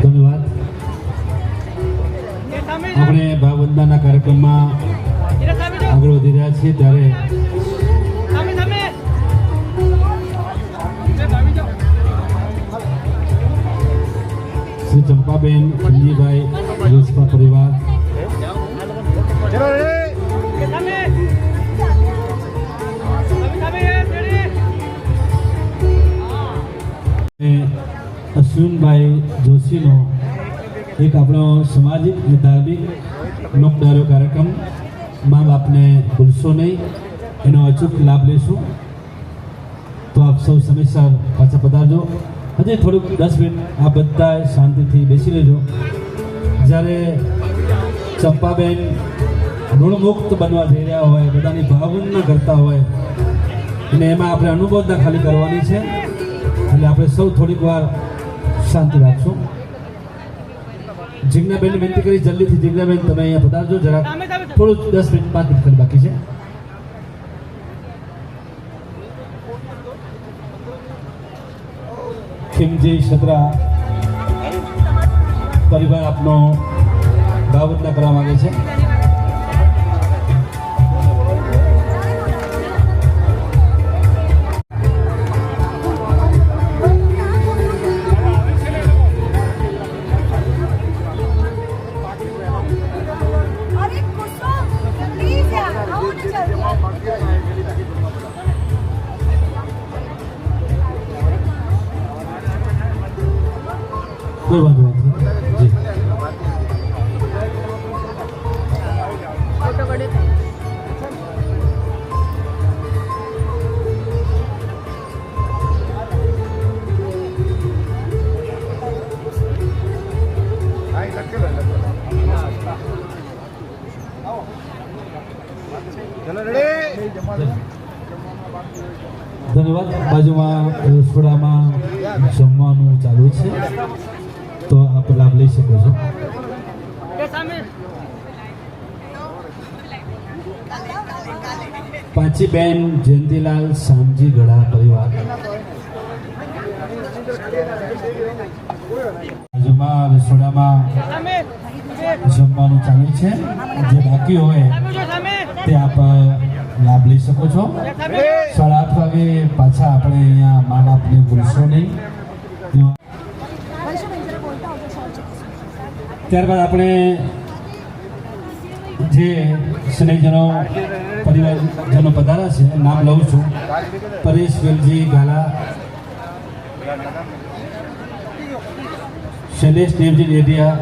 ધન્યવાદ. આપણે ભાવવંદનાના કાર્યક્રમમાં આગળ વધી રહ્યા છીએ ત્યારે શ્રી ચંપાબેન ખીમજીભાઈ યુસફા પરિવાર ચલો રે. અને અશ્વિનભાઈ જોશીનો એક આપણો સામાજિક અને ધાર્મિક લોકડાયરો કાર્યક્રમ મા બાપને ભૂલશો નહીં, એનો અચૂક લાભ લેશું. તો આપ સૌ સમયસર પાછા પધારજો. હજી થોડુંક 10 મિનિટ આ બધા શાંતિથી બેસી લેજો. જ્યારે ચંપાબેન ઋણમુક્ત બનવા જઈ રહ્યા હોય, બધાની ભાવના કરતા હોય અને એમાં આપણે અનુબોધના ખાલી કરવાની છે, એટલે આપણે સૌ થોડીક વાર શાંતિ રાખશું. જિજ્ઞાબેનને વિનંતી કરી જલ્દીથી. જિજ્ઞાબેન તમે અહીંયા પધારજો જરાક. થોડું 10 મિનિટ 5 મિનિટ ખાલી બાકી છે. ખીમજી સત્રા પરિવાર આપનો ભાવવંદના કરવા માંગે છે. કોઈ વાંધો નથી. જી ધન્યવાદ. બાજુમાં રસોડામાં જમવાનું ચાલુ છે, તો આપ લાભ લઈ શકો છો. પાંચીબેન જયંતિલાલ શામજી ગઢા પરિવાર બાજુમાં રસોડામાં જમવાનું ચાલુ છે. જે બાકી હોય તે આપ લાભ લઈ શકો છો. 8:30 વાગે પાછા આપણે અહીંયા મા બાપને ભૂલશો નહીં. ત્યારબાદ આપણે જે સ્નેહીજનો પરિવારજનો પધાર્યા છે, નામ લઉં છું. પરેશ વેલજી ગાલા, શૈલેષ દેવજી ડેડિયા,